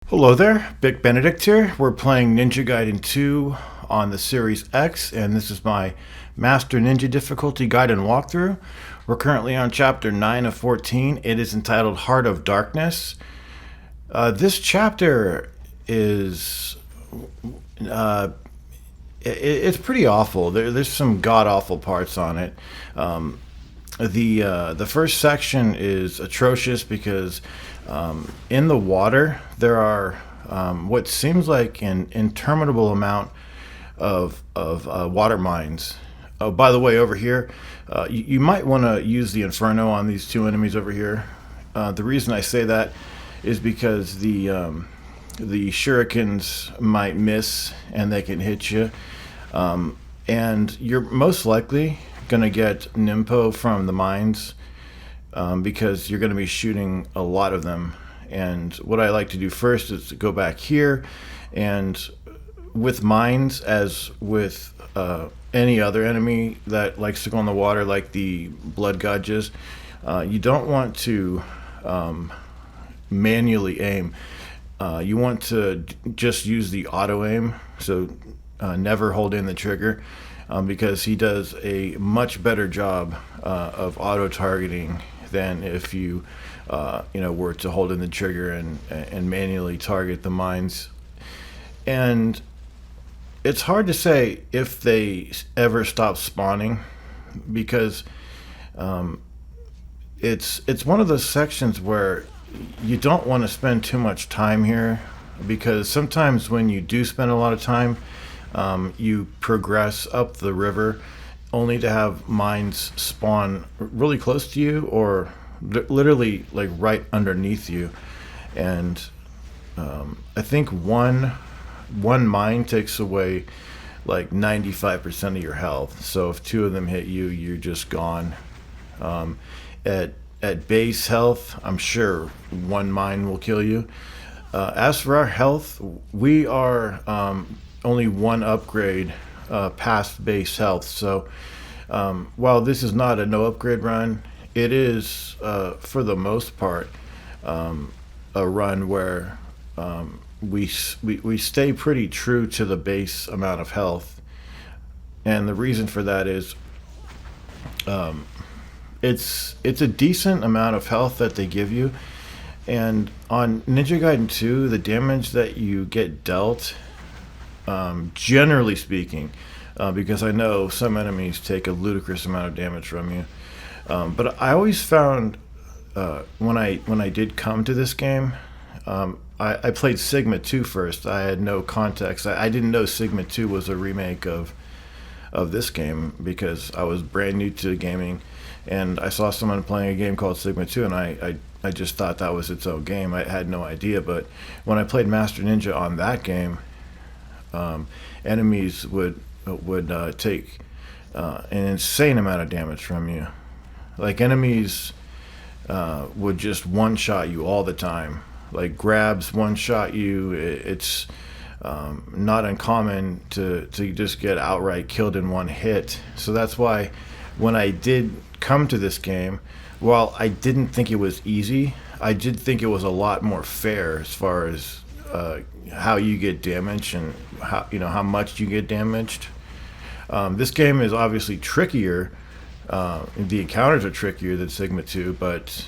Hello there, Big Benedict here. We're playing Ninja Gaiden 2 on the Series X, and this is my Master Ninja Difficulty Guide and Walkthrough. We're currently on Chapter 9 of 14. It is entitled Heart of Darkness. This chapter is... it's pretty awful. There's some god-awful parts on it. The first section is atrocious because in the water there are what seems like an interminable amount of water mines. Oh, by the way, over here, you might want to use the Inferno on these two enemies over here. The reason I say that is because the shurikens might miss and they can hit you, and you're most likely going to get Nimpo from the mines because you're going to be shooting a lot of them. And what I like to do first is to go back here, and with mines, as with any other enemy that likes to go in the water, like the blood gouges, you don't want to manually aim. You want to just use the auto aim, so never hold in the trigger, because he does a much better job of auto targeting than if you were to hold in the trigger and manually target the mines. And it's hard to say if they ever stop spawning, because it's one of those sections where you don't want to spend too much time here, because sometimes when you do spend a lot of time, you progress up the river only to have mines spawn really close to you, or literally like right underneath you. And I think one mine takes away like 95% of your health. So if two of them hit you, you're just gone. At base health, I'm sure one mine will kill you. As for our health, we are only one upgrade past base health. So while this is not a no upgrade run, it is for the most part a run where we stay pretty true to the base amount of health. And the reason for that is it's a decent amount of health that they give you. And on Ninja Gaiden 2, the damage that you get dealt, generally speaking, because I know some enemies take a ludicrous amount of damage from you, but I always found when I did come to this game, I played Sigma 2 first. I had no context. I didn't know Sigma 2 was a remake of this game, because I was brand new to gaming, and I saw someone playing a game called Sigma 2, and I just thought that was its own game. I had no idea. But when I played Master Ninja on that game, enemies would take an insane amount of damage from you. Like, enemies would just one-shot you all the time. Like, grabs one-shot you. It's not uncommon to just get outright killed in one hit. So that's why when I did come to this game, while I didn't think it was easy, I did think it was a lot more fair as far as how you get damaged and how much you get damaged. This game is obviously trickier. The encounters are trickier than Sigma 2, but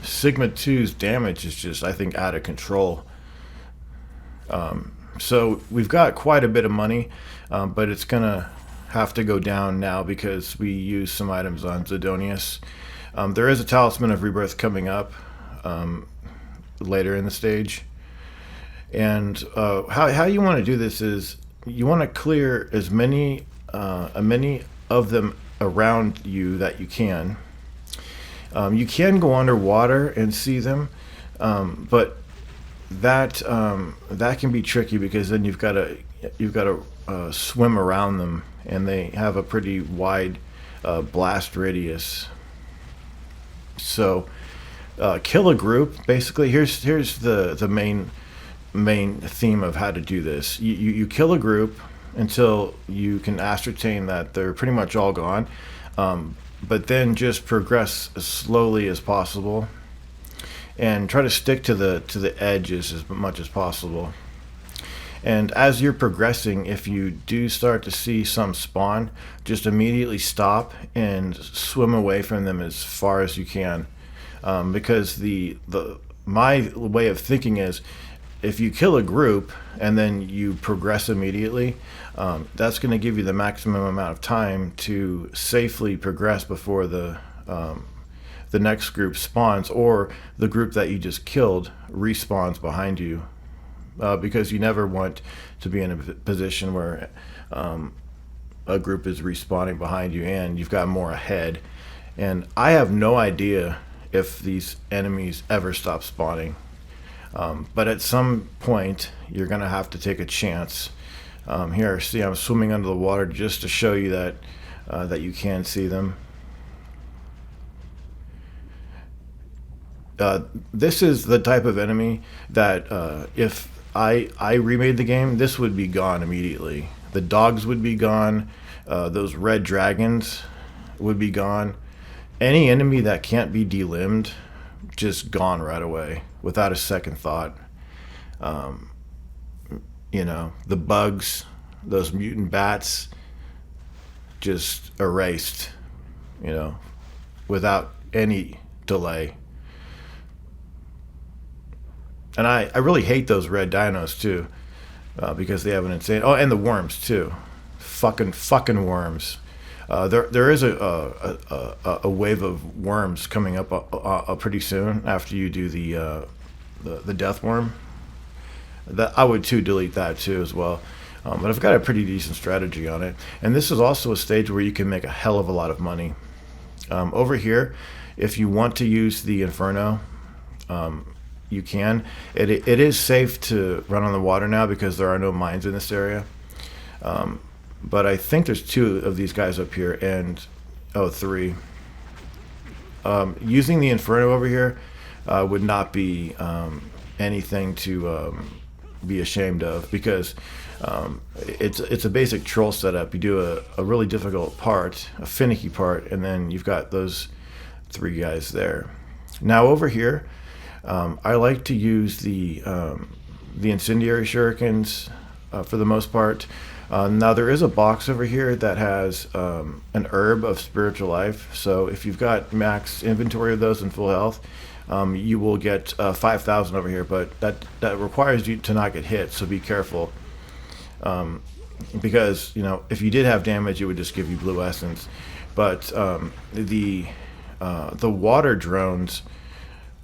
Sigma 2's damage is just, I think, out of control. So we've got quite a bit of money, but it's gonna have to go down now because we use some items on Zidonius. There is a Talisman of Rebirth coming up later in the stage. And how you want to do this is you want to clear as many of them around you that you can. You can go underwater and see them, but that can be tricky, because then you've got to swim around them, and they have a pretty wide blast radius. So kill a group. Basically, here's the main theme of how to do this. You kill a group until you can ascertain that they're pretty much all gone, but then just progress as slowly as possible and try to stick to the edges as much as possible. And as you're progressing, if you do start to see some spawn, just immediately stop and swim away from them as far as you can. Because my way of thinking is, if you kill a group and then you progress immediately, that's going to give you the maximum amount of time to safely progress before the next group spawns, or the group that you just killed respawns behind you. Because you never want to be in a position where a group is respawning behind you and you've got more ahead. And I have no idea if these enemies ever stop spawning. But at some point, you're going to have to take a chance. Here, see, I'm swimming under the water just to show you that you can see them. This is the type of enemy that if I remade the game, this would be gone immediately. The dogs would be gone. Those red dragons would be gone. Any enemy that can't be delimbed, just gone right away without a second thought. The bugs, those mutant bats, just erased, without any delay. And I really hate those red dinos too, because they have an insane. Oh, and the worms too, fucking worms. There is a wave of worms coming up pretty soon after you do the Deathworm. That I would too delete that too as well. But I've got a pretty decent strategy on it, and this is also a stage where you can make a hell of a lot of money. Over here, if you want to use the Inferno, you can. It is safe to run on the water now because there are no mines in this area. But I think there's 2 of these guys up here, and 3. Using the Inferno over here would not be anything to be ashamed of, because it's a basic troll setup. You do a really difficult part, a finicky part, and then you've got those 3 guys there. Now over here, I like to use the incendiary shurikens for the most part. Now there is a box over here that has an herb of spiritual life. So if you've got max inventory of those in full health, you will get 5,000 over here. But that requires you to not get hit. So be careful, because if you did have damage, it would just give you blue essence. But the water drones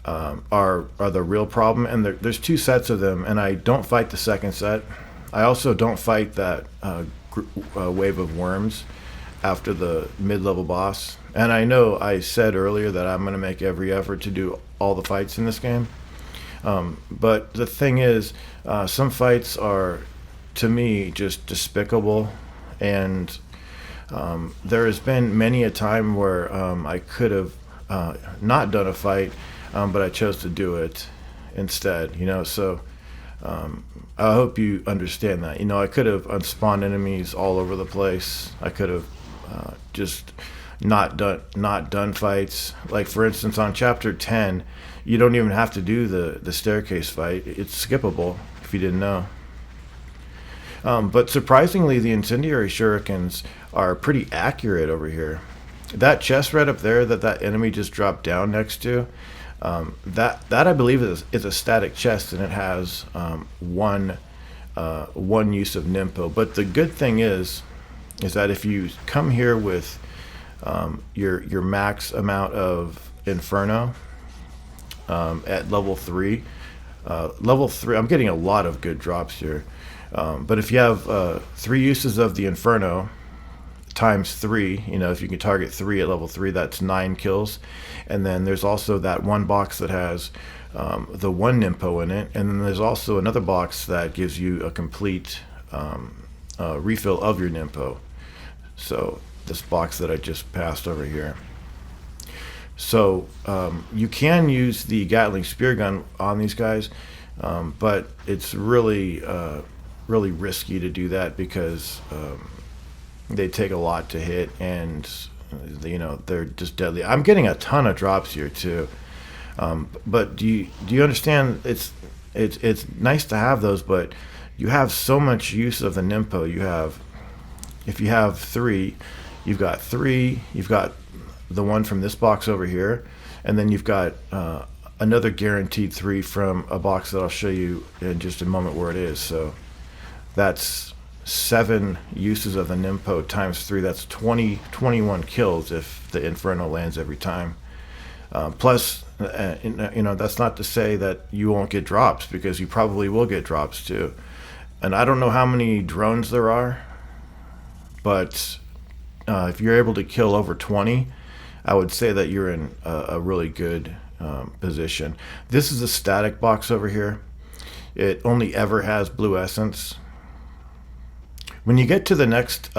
are the real problem, and there's 2 sets of them, and I don't fight the second set. I also don't fight that wave of worms after the mid-level boss. And I know I said earlier that I'm going to make every effort to do all the fights in this game. But the thing is, some fights are, to me, just despicable. And there has been many a time where I could have not done a fight, but I chose to do it instead, so I hope you understand that. I could have unspawned enemies all over the place. I could have just not done fights. Like, for instance, on chapter 10, you don't even have to do the staircase fight. It's skippable, if you didn't know. But surprisingly, the incendiary shurikens are pretty accurate over here. That chest right up there that enemy just dropped down next to, that I believe is a static chest, and it has one use of Nimpo. But the good thing is that if you come here with your max amount of Inferno at level 3, I'm getting a lot of good drops here. But if you have 3 uses of the Inferno times 3, if you can target 3 at level 3, that's 9 kills. And then there's also that one box that has the 1 Nimpo in it, and then there's also another box that gives you a complete refill of your Nimpo. So this box that I just passed over here. So you can use the Gatling spear gun on these guys, but it's really risky to do that because they take a lot to hit, and they're just deadly. I'm getting a ton of drops here too. But do you understand? It's nice to have those, but you have so much use of the Nimpo. If you have three, you've got three. You've got the one from this box over here, and then you've got another guaranteed three from a box that I'll show you in just a moment where it is. So that's 7 uses of the Nimpo times 3. That's 21 kills if the Inferno lands every time. Plus, that's not to say that you won't get drops, because you probably will get drops too. And I don't know how many drones there are, but if you're able to kill over 20, I would say that you're in a really good position. This is a static box over here. It only ever has blue essence. When you get to the next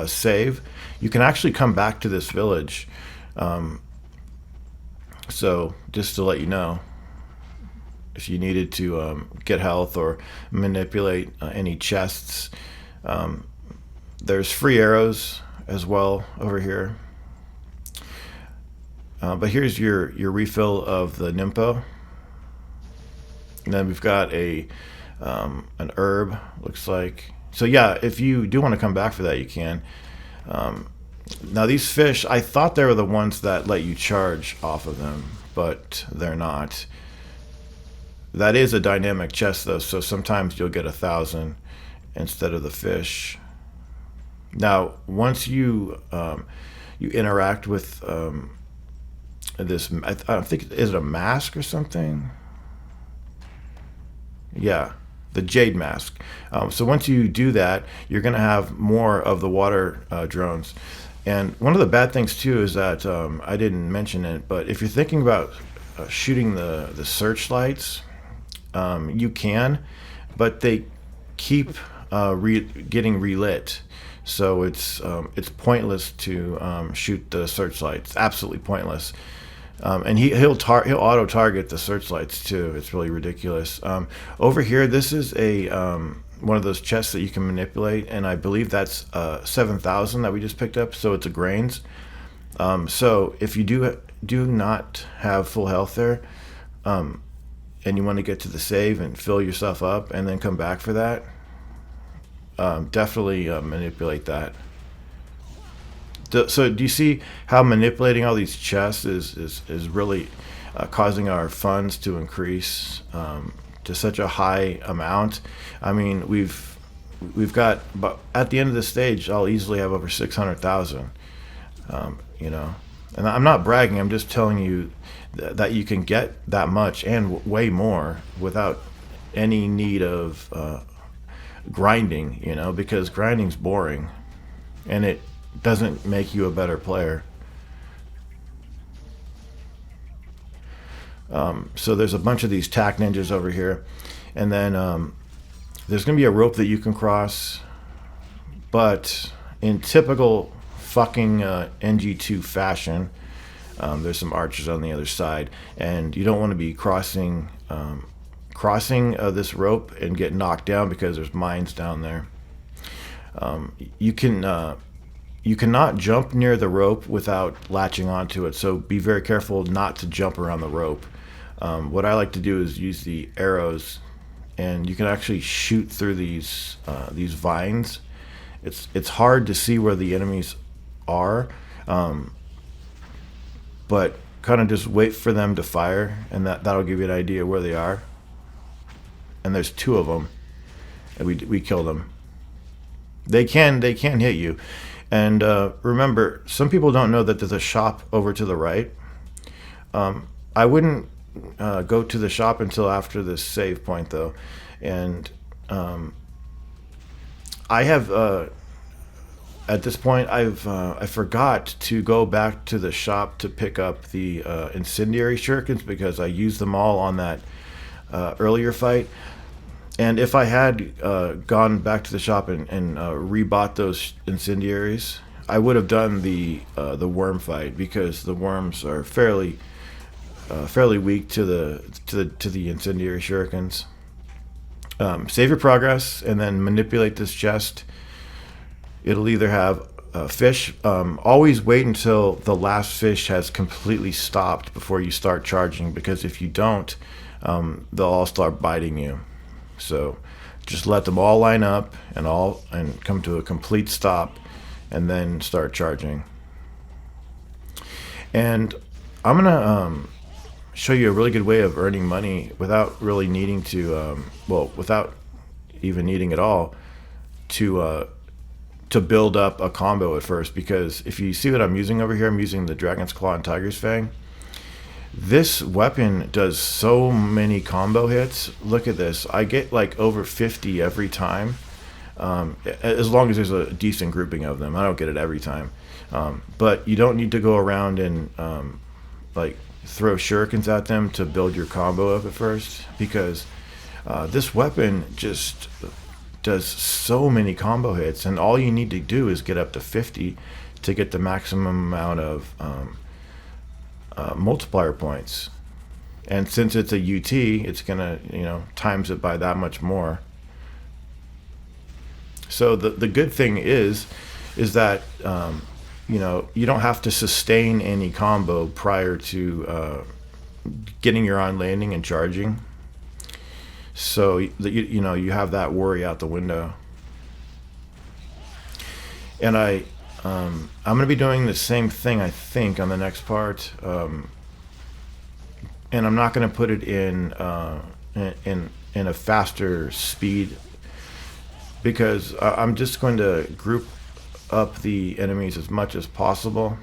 save, you can actually come back to this village. So just to let you know, if you needed to get health or manipulate any chests, there's free arrows as well over here. But here's your refill of the Nimpo. And then we've got an herb, looks like. So yeah, if you do want to come back for that, you can. Now these fish, I thought they were the ones that let you charge off of them, but they're not. That is a dynamic chest though, so sometimes you'll get 1,000 instead of the fish. Now, once you interact with this, I think, is it a mask or something? Yeah, the jade mask. So once you do that, you're going to have more of the water drones. And one of the bad things too is that I didn't mention it, but if you're thinking about shooting the searchlights, you can, but they keep getting relit. So it's pointless to shoot the searchlights. Absolutely pointless. And he'll auto target the searchlights too. It's really ridiculous. Over here, this is a one of those chests that you can manipulate, and I believe that's 7,000 that we just picked up. So it's a grains. So if you do not have full health there, and you want to get to the save and fill yourself up and then come back for that, definitely manipulate that. So do you see how manipulating all these chests is really causing our funds to increase to such a high amount? I mean, we've got, but at the end of this stage, I'll easily have over 600,000. And I'm not bragging. I'm just telling you that you can get that much and way more without any need of grinding. Because grinding's boring, and it doesn't make you a better player. So there's a bunch of these tack ninjas over here, and then there's going to be a rope that you can cross, but in typical fucking NG2 fashion, there's some archers on the other side, and you don't want to be crossing this rope and get knocked down because there's mines down there. You cannot jump near the rope without latching onto it, so be very careful not to jump around the rope. What I like to do is use the arrows, and you can actually shoot through these vines. It's hard to see where the enemies are, but kind of just wait for them to fire, and that'll give you an idea where they are. And there's 2 of them, and we killed them. They can hit you. And remember, some people don't know that there's a shop over to the right. I wouldn't go to the shop until after this save point, though. And I have, at this point, I forgot to go back to the shop to pick up the incendiary shurikens, because I used them all on that earlier fight. And if I had gone back to the shop and rebought those incendiaries, I would have done the worm fight, because the worms are fairly weak to the incendiary shurikens. Save your progress and then manipulate this chest. It'll either have fish, always wait until the last fish has completely stopped before you start charging, because if you don't, they'll all start biting you. So just let them all line up and come to a complete stop, and then start charging. And I'm gonna show you a really good way of earning money without really needing to, without even needing at all to build up a combo at first. Because if you see what I'm using over here, I'm using the Dragon's Claw and Tiger's Fang. This weapon does so many combo hits. Look at this. I get like over 50 every time, as long as there's a decent grouping of them. I don't get it every time. But you don't need to go around and like throw shurikens at them to build your combo up at first, because this weapon just does so many combo hits, and all you need to do is get up to 50 to get the maximum amount of multiplier points. And since it's a UT, it's gonna, times it by that much more. So the good thing is that you don't have to sustain any combo prior to getting your on landing and charging. So you have that worry out the window. And I'm going to be doing the same thing, I think, on the next part. And I'm not going to put it in a faster speed, because I'm just going to group up the enemies as much as possible.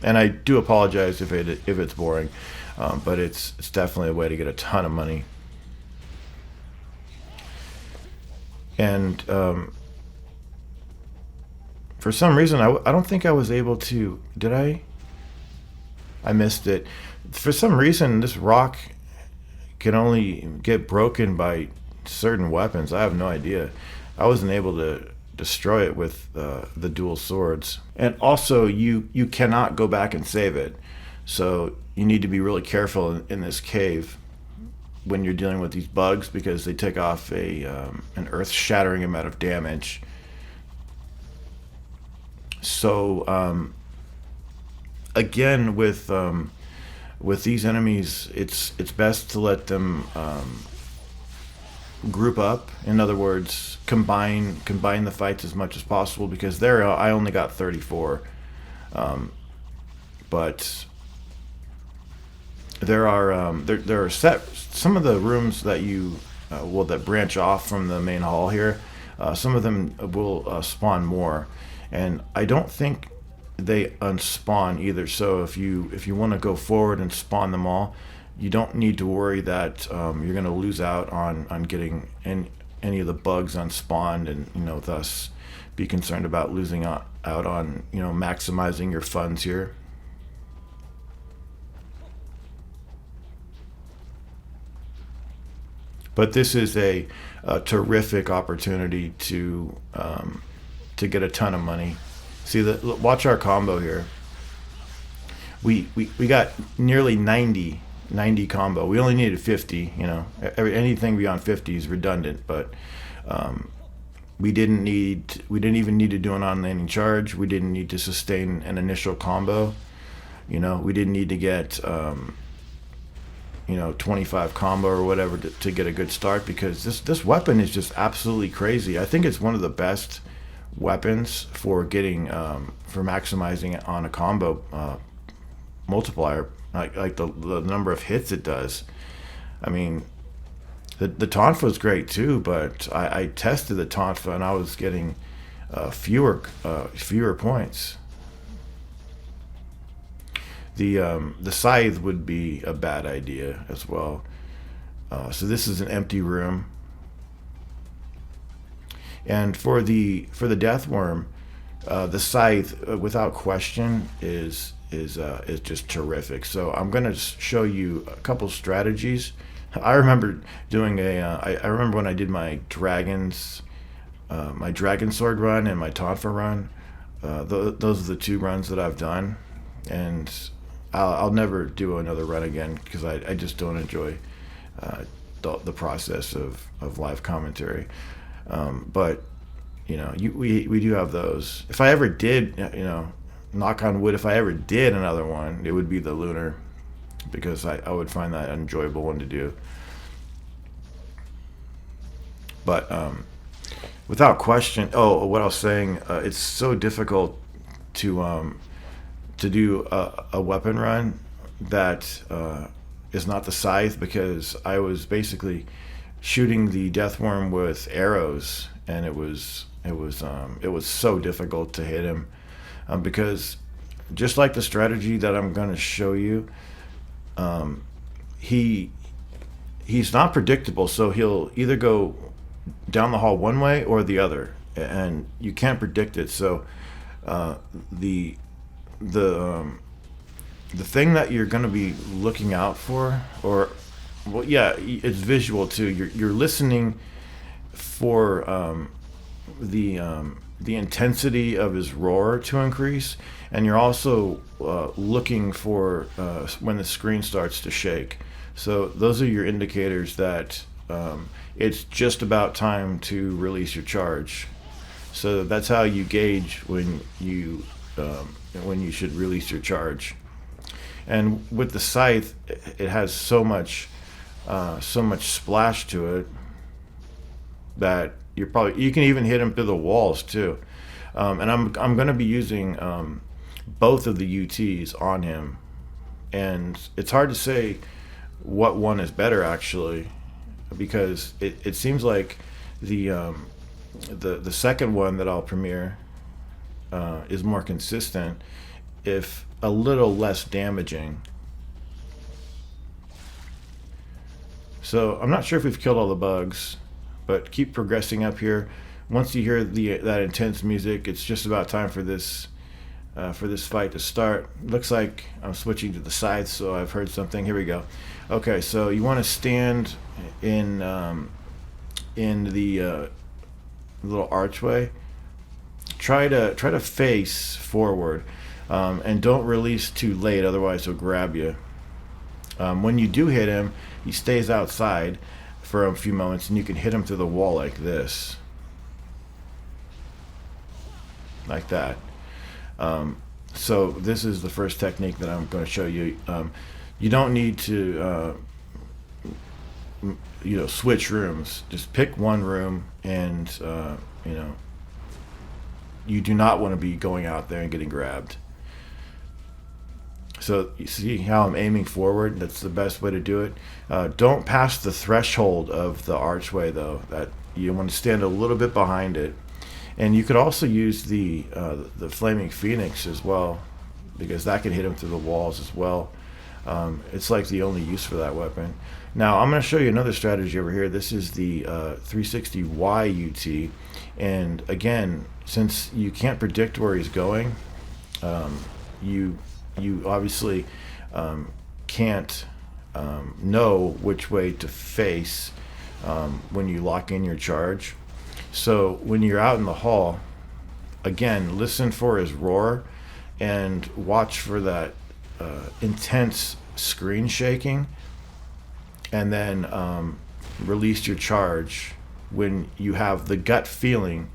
And I do apologize if it's boring, but it's definitely a way to get a ton of money. And for some reason, I don't think I was able to. Did I? I missed it. For some reason, this rock can only get broken by certain weapons. I have no idea. I wasn't able to destroy it with the dual swords. And also, you cannot go back and save it. So you need to be really careful in this cave when you're dealing with these bugs, because they take off an earth-shattering amount of damage. So again, with these enemies, it's best to let them group up. In other words, combine the fights as much as possible, because there I only got 34, but there are some of the rooms that that branch off from the main hall here. Some of them will spawn more, and I don't think they unspawn either. So if you want to go forward and spawn them all, you don't need to worry that you're going to lose out on getting any of the bugs unspawned, and thus be concerned about losing out on maximizing your funds here. But this is a terrific opportunity to get a ton of money. See, watch our combo here. We got nearly 90 combo. We only needed 50. Anything beyond 50 is redundant. But we didn't even need to do an on-landing charge. We didn't need to sustain an initial combo. We didn't need to get 25 combo or whatever to get a good start, because this weapon is just absolutely crazy. I think it's one of the best weapons for getting for maximizing it on a combo multiplier, like the number of hits it does. I mean, the Tonfa is great too, but I tested the Tonfa and I was getting fewer points. The scythe would be a bad idea as well. So this is an empty room. And for the Deathworm, the scythe, without question, is just terrific. So I'm going to show you a couple strategies. I remember doing I remember when I did my dragon sword run and my Tonfa run. Those are the two runs that I've done, and I'll never do another run again, because I just don't enjoy the process of live commentary. But we do have those. If I ever did, knock on wood, if I ever did another one, it would be the lunar, because I would find that an enjoyable one to do. But without question, what I was saying, it's so difficult to do a weapon run that is not the scythe, because I was basically shooting the Deathworm with arrows, and it was so difficult to hit him, because just like the strategy that I'm going to show you, he's not predictable. So he'll either go down the hall one way or the other, and you can't predict it. So the thing that you're going to be looking out for, or well, yeah, it's visual too. You're listening for the intensity of his roar to increase, and you're also looking for when the screen starts to shake. So those are your indicators that it's just about time to release your charge. So that's how you gauge when you should release your charge. And with the scythe, it has so much splash to it that you can even hit him through the walls too. And I'm going to be using both of the UTs on him, and it's hard to say what one is better actually, because it seems like the second one that I'll premiere is more consistent, if a little less damaging. So I'm not sure if we've killed all the bugs, but keep progressing up here. Once you hear that intense music, it's just about time for this fight to start. Looks like I'm switching to the scythe, so I've heard something. Here we go. Okay, so you want to stand in the little archway. Try to face forward, and don't release too late, otherwise he'll grab you. When you do hit him, he stays outside for a few moments, and you can hit him through the wall like this, like that. So this is the first technique that I'm going to show you. You don't need to switch rooms. Just pick one room, and you do not want to be going out there and getting grabbed. So you see how I'm aiming forward? That's the best way to do it. Don't pass the threshold of the archway though. That you want to stand a little bit behind it. And you could also use the flaming phoenix as well, because that can hit him through the walls as well. It's like the only use for that weapon. Now I'm going to show you another strategy over here. This is the 360Y UT, and again, since you can't predict where he's going, you obviously can't know which way to face when you lock in your charge. So when you're out in the hall, again, listen for his roar and watch for that intense screen shaking, and then release your charge when you have the gut feeling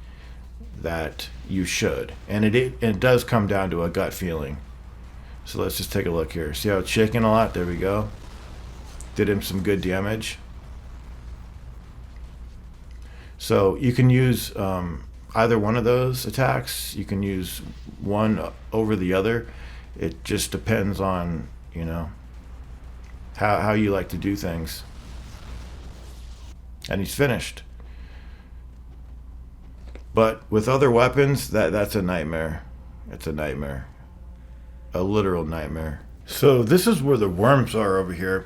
that you should. And it does come down to a gut feeling. So let's just take a look here. See how it's shaking a lot? There we go. Did him some good damage. So you can use either one of those attacks. You can use one over the other. It just depends on, how you like to do things. And he's finished. But with other weapons, that's a nightmare. It's a nightmare. A literal nightmare. So this is where the worms are over here.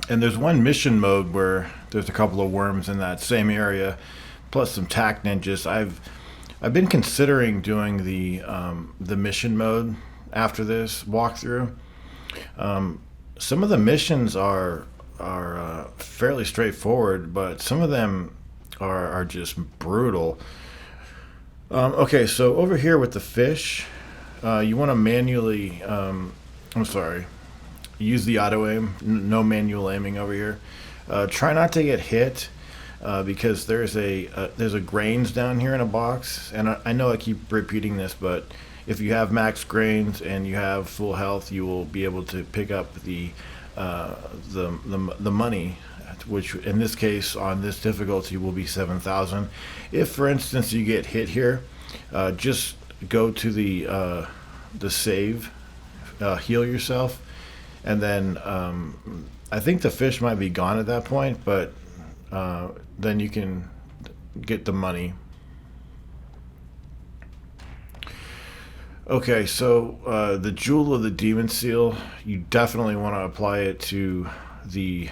And there's one mission mode where there's a couple of worms in that same area, plus some tac ninjas. I've been considering doing the mission mode after this walkthrough. Some of the missions are fairly straightforward, but some of them are just brutal. Okay, so over here with the fish, you want to manually, use the auto aim. No manual aiming over here. Try not to get hit. because there's a grains down here in a box, and I know I keep repeating this, but if you have max grains and you have full health, you will be able to pick up uh, the money, which in this case on this difficulty will be 7,000. If, for instance, you get hit here, just go to the save, heal yourself, and then I think the fish might be gone at that point, but then you can get the money. Okay, so the Jewel of the Demon Seal, you definitely want to apply it to the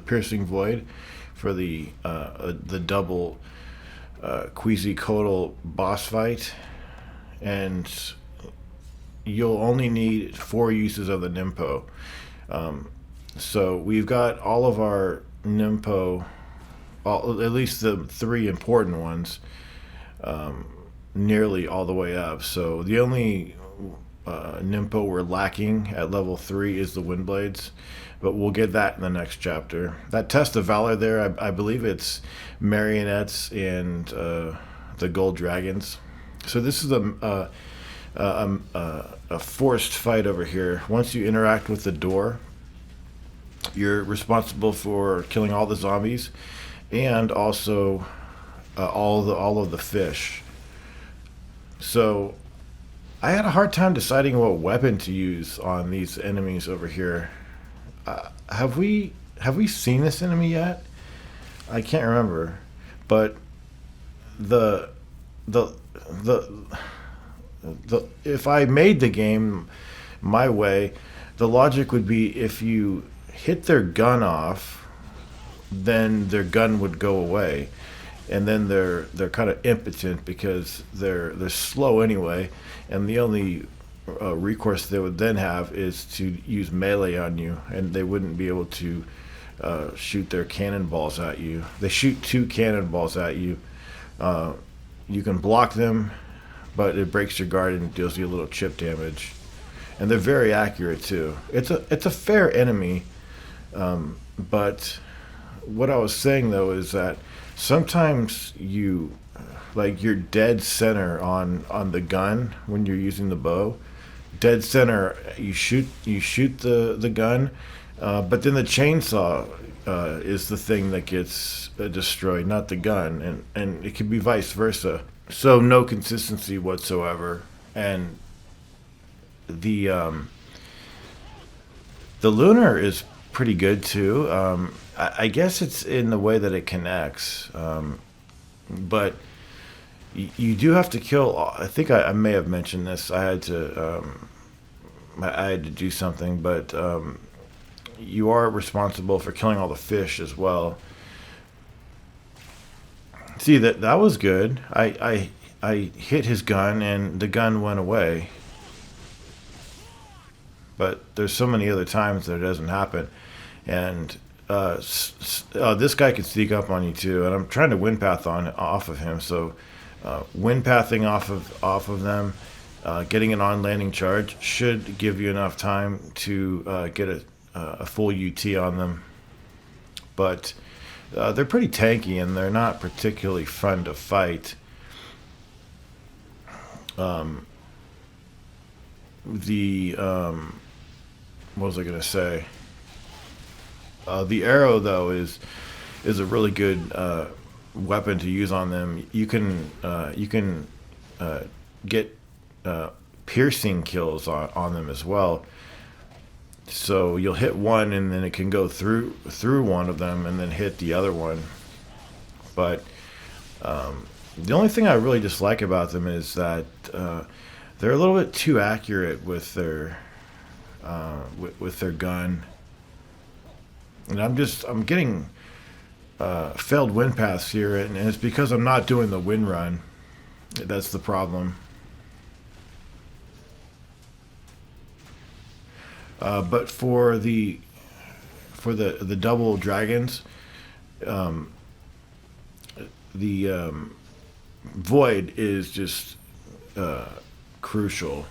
Piercing Void for the double Queasy boss fight, and you'll only need 4 uses of the Nimpo. So we've got all of our Nimpo, at least the 3 important ones, nearly all the way up. So the only Nimpo we're lacking at level 3 is the Windblades, but we'll get that in the next chapter. That Test of Valor there, I believe it's marionettes and the gold dragons. So this is a forced fight over here. Once you interact with the door, you're responsible for killing all the zombies and also all of the fish. So I had a hard time deciding what weapon to use on these enemies over here. Have we seen this enemy yet? I can't remember, but the if I made the game my way, the logic would be if you hit their gun off, then their gun would go away, and then they're kind of impotent because they're slow anyway, and the only recourse they would then have is to use melee on you, and they wouldn't be able to shoot their cannonballs at you. They shoot 2 cannonballs at you. You can block them, but it breaks your guard and deals you a little chip damage. And they're very accurate too. It's a fair enemy, but what I was saying though is that sometimes you're dead center on the gun when you're using the bow. Dead center, you shoot the gun, but then the chainsaw is the thing that gets destroyed, not the gun, and it can be vice versa. So no consistency whatsoever, and the lunar is pretty good too. I guess it's in the way that it connects, but you do have to kill. I think I may have mentioned this. I had to do something, but you are responsible for killing all the fish as well. See, that was good. I hit his gun and the gun went away. But there's so many other times that it doesn't happen. And this guy can sneak up on you too. And I'm trying to wind path off of him. So wind pathing off of them, getting an on landing charge should give you enough time to get a full UT on them. But they're pretty tanky and they're not particularly fun to fight. What was I gonna say? The arrow though is a really good weapon to use on them. You can get piercing kills on them as well. So you'll hit one and then it can go through one of them and then hit the other one. But the only thing I really dislike about them is that they're a little bit too accurate with their gun. And I'm getting failed wind paths here, and it's because I'm not doing the wind run. That's the problem. But for the double dragons, the void is just crucial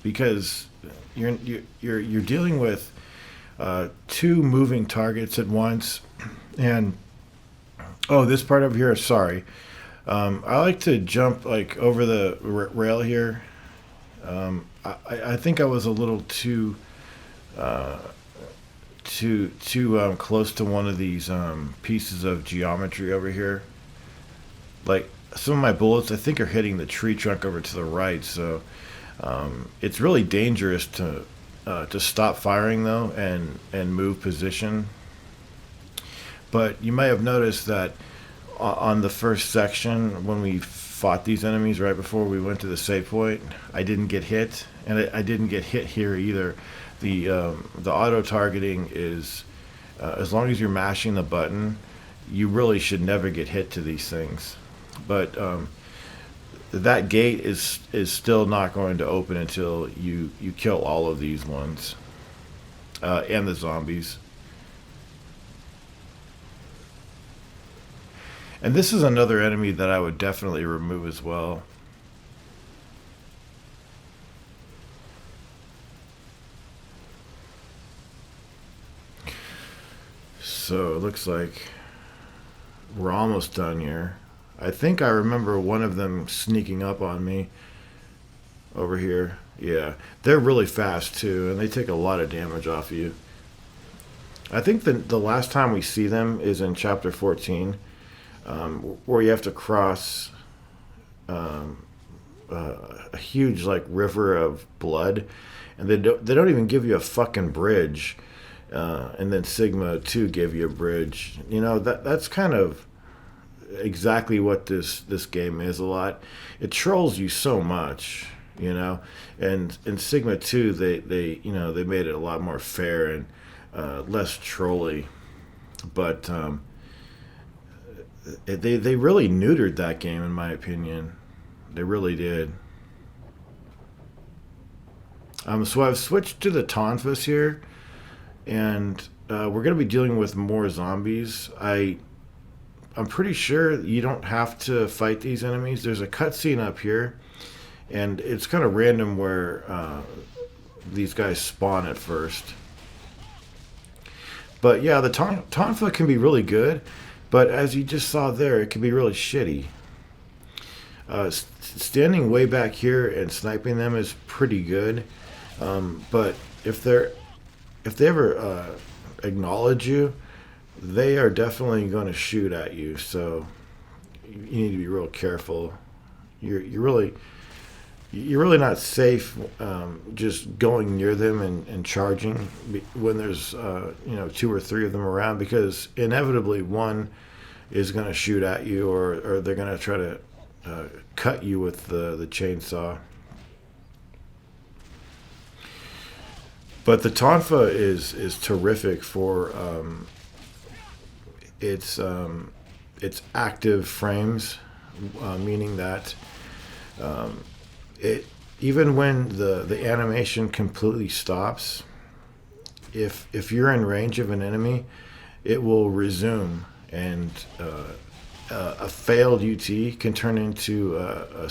because you're dealing with 2 moving targets at once, and Oh, this part over here. Sorry. I like to jump like over the rail here. I think I was a little too close to one of these pieces of geometry over here. Like some of my bullets, I think, are hitting the tree trunk over to the right. So it's really dangerous to stop firing though and move position. But you may have noticed that on the first section when we fought these enemies right before we went to the save point, I didn't get hit, and I didn't get hit here either. The auto targeting is as long as you're mashing the button, you really should never get hit to these things. But that gate is still not going to open until you kill all of these ones and the zombies. And this is another enemy that I would definitely remove as well. So it looks like we're almost done here. I think I remember one of them sneaking up on me over here. Yeah, they're really fast too, and they take a lot of damage off you. I think the last time we see them is in chapter 14, where you have to cross a huge like river of blood, and they don't even give you a fucking bridge. And then Sigma 2 gave you a bridge. You know, that's kind of exactly what this game is a lot. It trolls you so much, you know. And in Sigma 2 they you know, they made it a lot more fair and less trolly. But they really neutered that game in my opinion. They really did. So I've switched to the Tonfas here, and we're going to be dealing with more zombies. I'm pretty sure you don't have to fight these enemies. There's a cutscene up here, and it's kind of random where these guys spawn at first. But yeah, the Tonfa can be really good, but as you just saw there, it can be really shitty. Standing way back here and sniping them is pretty good, but if they ever acknowledge you, they are definitely going to shoot at you. So you need to be real careful. You're really not safe just going near them and charging when there's you know, two or three of them around, because inevitably one is going to shoot at you, or they're going to try to cut you with the chainsaw. But the Tonfa is terrific for its active frames, meaning that it, even when the animation completely stops, if you're in range of an enemy, it will resume, and a failed UT can turn into a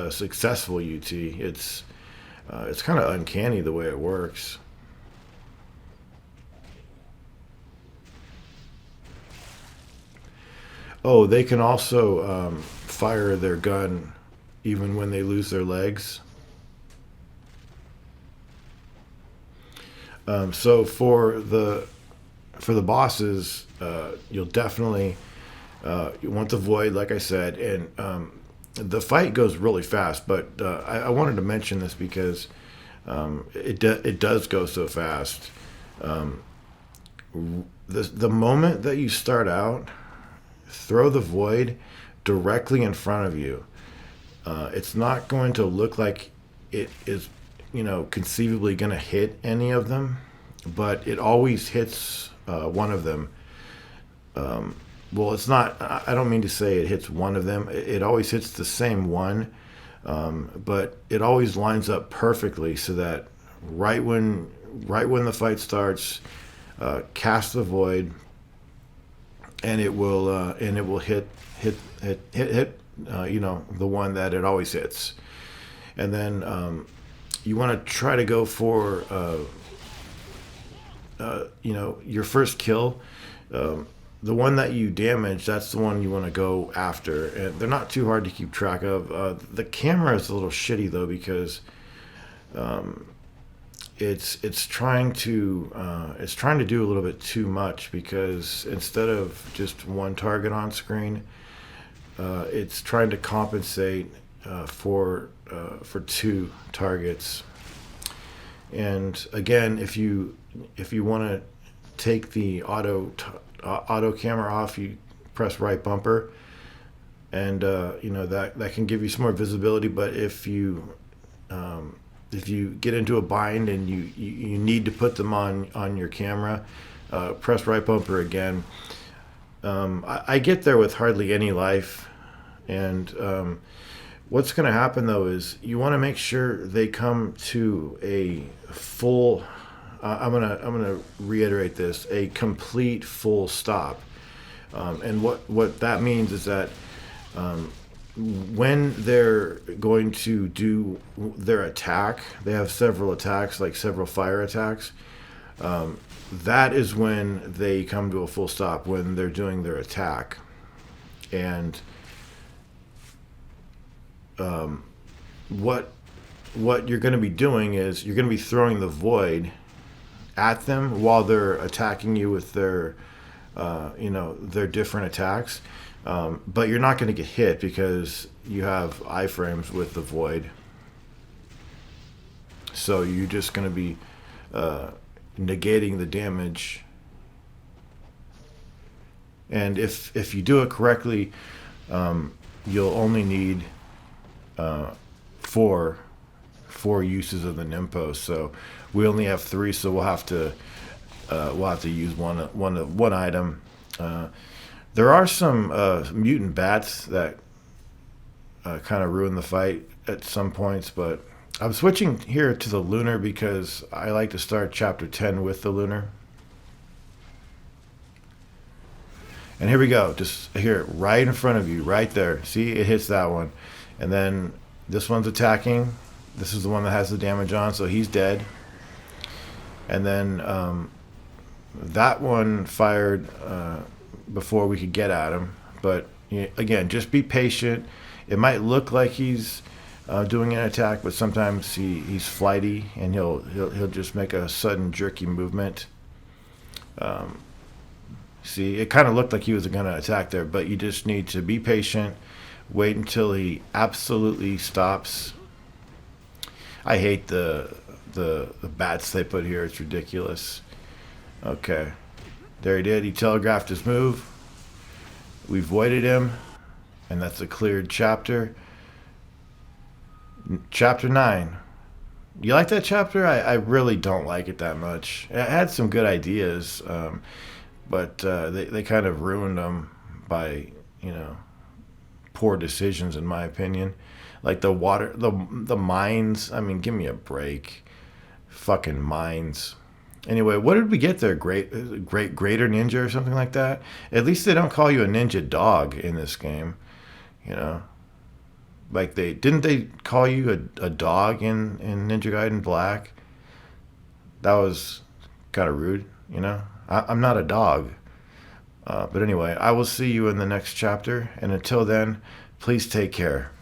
successful UT. It's kind of uncanny the way it works. Oh, they can also fire their gun even when they lose their legs. So for the bosses, you'll definitely you want the void, like I said, and the fight goes really fast. But I wanted to mention this because it does go so fast. The moment that you start out, throw the void directly in front of you. It's not going to look like it is, you know, conceivably going to hit any of them, but it always hits one of them. Well, it's not, I don't mean to say it hits one of them. It always hits the same one, but it always lines up perfectly so that right when the fight starts, cast the void, and it will hit you know, the one that it always hits. And then you want to try to go for you know, your first kill. the one that you damage, that's the one you want to go after. And they're not too hard to keep track of. The camera is a little shitty though, because it's trying to do a little bit too much, because instead of just one target on screen, it's trying to compensate for two targets. And again, if you want to take the auto camera off, you press right bumper, and that can give you some more visibility. But if you get into a bind and you need to put them on your camera, press right bumper again. I get there with hardly any life, and what's going to happen though is you want to make sure they come to a full. I'm gonna reiterate this: a complete full stop. And what that means is that when they're going to do their attack, they have several attacks, like several fire attacks. That is when they come to a full stop, when they're doing their attack. And what you're going to be doing is you're going to be throwing the void at them while they're attacking you with their different attacks. But you're not going to get hit because you have iframes with the void. So you're just going to be negating the damage. And if you do it correctly, you'll only need four uses of the Nimpo. So we only have 3, so we'll have to use one item. There are some mutant bats that kind of ruin the fight at some points, but I'm switching here to the lunar because I like to start chapter 10 with the lunar. And here we go, just here, right in front of you, right there. See, it hits that one. And then this one's attacking. This is the one that has the damage on, so he's dead. And then that one fired before we could get at him. But again, just be patient. It might look like he's doing an attack, but sometimes he's flighty and he'll just make a sudden jerky movement. See, it kind of looked like he was going to attack there, but you just need to be patient. Wait until he absolutely stops. I hate the bats they put here. It's ridiculous. Okay. There he did. He telegraphed his move. We voided him. And that's a cleared chapter. Chapter 9. You like that chapter? I really don't like it that much. It had some good ideas, but they kind of ruined them by, poor decisions, in my opinion. Like the mines. I mean, give me a break. Fucking mines. Anyway, what did we get there? Greater ninja or something like that? At least they don't call you a ninja dog in this game. Like they call you a dog in Ninja Gaiden Black? That was kind of rude, I'm not a dog. But anyway, I will see you in the next chapter, and until then, please take care.